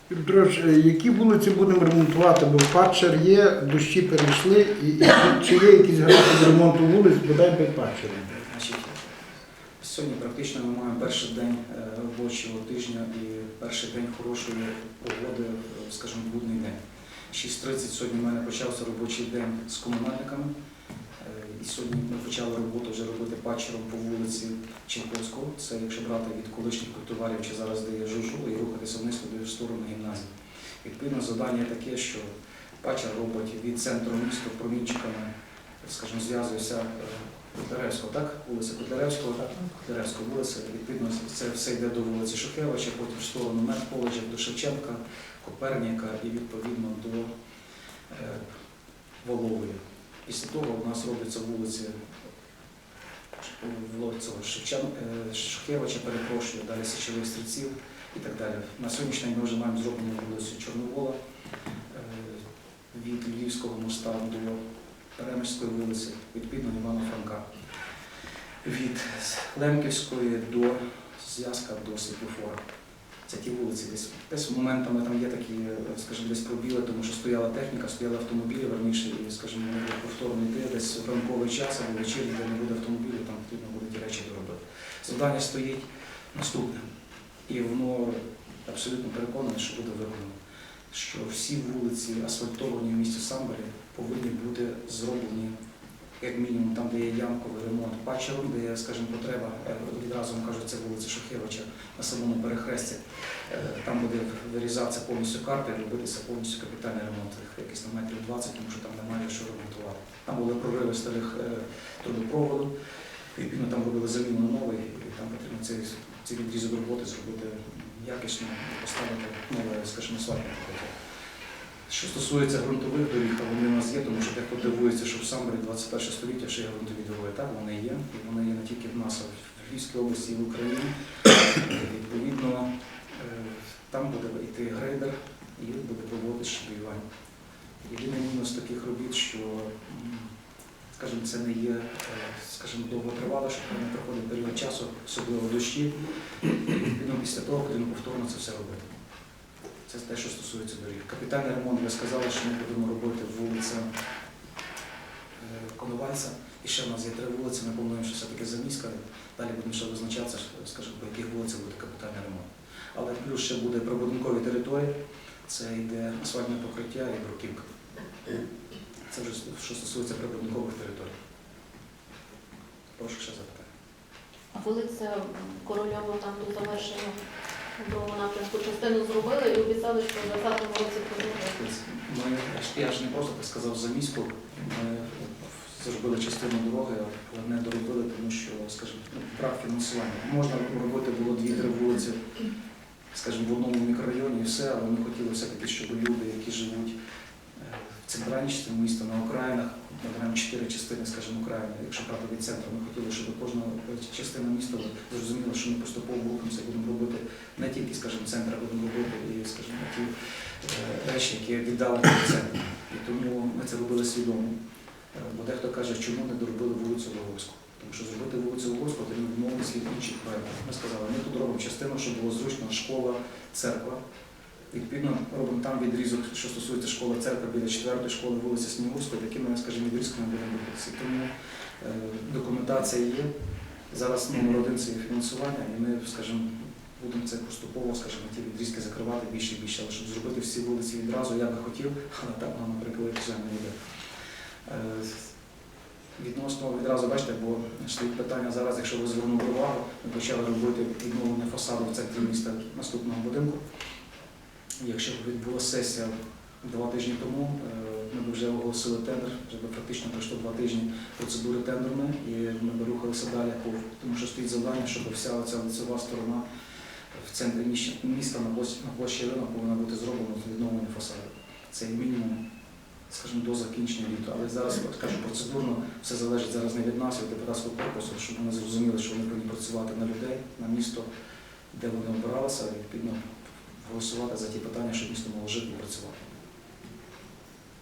Петрович, які вулиці будемо ремонтувати? Бо Падчер є, дощі перейшли, і чи є якісь графіки ремонту вулиць, бодай без Падчера? Значить, сьогодні практично ми маємо перший день робочого тижня і перший день хорошої погоди, скажімо, будний день. 6:30 сьогодні в мене почався робочий день з комунальниками. І сьогодні ми почали роботу вже робити Падчером по вулиці Чайковського. Це якщо брати від колишніх культиварів, чи зараз де є Жужу, і рухатися вниз туди в сторону гімназії. Відповідно, завдання таке, що Падчер робить від центру міста промінчиками, скажімо, зв'язується Котляревського, так? Вулиця Котляревського, Котляревська вулиця. Відповідно, це все йде до вулиці Шухевича, потім в сторону Медколеджа, до Шевченка, Коперніка і відповідно до Волової. Після того у нас робляться вулиці Шухевича, перепрошую, далі Січових Стрільців і так далі. На сьогоднішній день ми вже маємо зроблену вулицю Чорновола від Львівського моста до Перемишської вулиці, відповідно Івана Франка. Від Лемківської до зв'язка до Світлофора. Це ті вулиці десь моментами там є такі, скажімо, десь пробіли, тому що стояла техніка, стояли автомобілі, верніше, і, скажімо, не буде повторно йти, десь в ранковий час або вечірній, де не буде автомобілів, там потрібно буде ті речі доробити. Завдання стоїть наступне. І воно абсолютно переконане, що буде виконано. Що всі вулиці, асфальтовані в місті Самборі, повинні бути зроблені, як мінімум, там, де є ямковий ремонт Падчером, де є, скажімо, потреба, відразу вам кажуть, це вулиця Шухевича на самому перехресті. Там буде вирізатися повністю карта і робитися повністю капітальний ремонт, якийсь на метрів 20, тому що там немає що ремонтувати. Там були прориви старих трубопроводу, відповідно там робили заміну на новий, і там потрібно цей відрізок роботи зробити якісно, поставити нове, скажімо, асфальтне покриття. Що стосується ґрунтових доріг, а вони у нас є, тому що дехто дивується, що в Самборі 21 століття ще є ґрунтові дороги. Так, вони є, і вони є не тільки в нас, а в Львівській області і в Україні. Відповідно, там буде йти грейдер і буде проводити щебінювання. Єдиний мінус таких робіт, що, скажімо, це не є, скажімо, довготривало, що не проходить період часу, особливо дощі, і відповідно після того потрібно повторно це все робити. Це те, що стосується доріг. Капітальний ремонт, ви сказали, що ми будемо робити вулиця Коновальця. І ще в нас є 3 вулиці, ми плануємо, що все-таки за міська. Далі будемо ще визначатися, скажімо, по яких вулицях буде капітальний ремонт. Але плюс ще буде прибудинкові території, це йде асфальтне покриття і бруківка. Це вже що стосується прибудинкових територій. Прошу ще запитати. А вулиця Корольова там до завершення в другому напрямку частину зробили і обіцяли, що в 2020 році продовжують. Я ж не просто так сказав за міську. Ми зробили частину дороги, але не доробили, тому що, скажімо, брак фінансування. Можна робити було 2-3 вулиці, скажімо, в одному мікрорайоні і все, але ми хотіли все-таки, щоб люди, які живуть в центральній частині міста, на окраїнах, ми маємо 4 частини, скажімо, окраїни, якщо брати від центру, ми хотіли, щоб кожна частина міста зрозуміла, що ми поступово рухаємося, будемо робити не тільки, скажімо, центр, а будемо робити і, скажімо, ті речі, які віддалені від центру. І тому ми це робили свідомо. Бо дехто каже, чому не доробили вулицю Луговську. Тому що зробити вулицю Луговську потрібно відмовитися від інших проєктів. Ми сказали, ми тут робимо частину, щоб було зручно школа, церква. Відповідно, робимо там відрізок, що стосується школи, церкви, біля 4-ї школи вулиці Снігурської, такими, скажімо, відрізками будемо рухатися. Тому документація є. Зараз номер 1 – це є фінансування, і ми, скажімо, будемо це поступово, скажімо, ті відрізки закривати більше і більше. Але щоб зробити всі вулиці відразу, я би хотів, але так, наприклад, вже не йде. Відносно відразу, бачите, бо стоїть питання зараз, якщо ви звернули увагу, ми почали робити відновлення фасаду в центрі міста наступного будинку. Якщо б відбулася сесія 2 тижні тому, ми б вже оголосили тендер, вже б практично пройшло 2 тижні процедури тендерної, і ми б рухалися далі, тому що стоїть завдання, щоб вся ця лицева сторона в центрі міста на площі Ринок повинна бути зроблена з відновлення фасаду. Це мінімум, скажімо, до закінчення літа. Але зараз, кажу, процедурно все залежить зараз не від нас, від депутатського корпусу, щоб вони зрозуміли, що вони повинні працювати на людей, на місто, де вони обиралися, і відповідно голосувати за ті питання, щоб місто могло жити і працювати.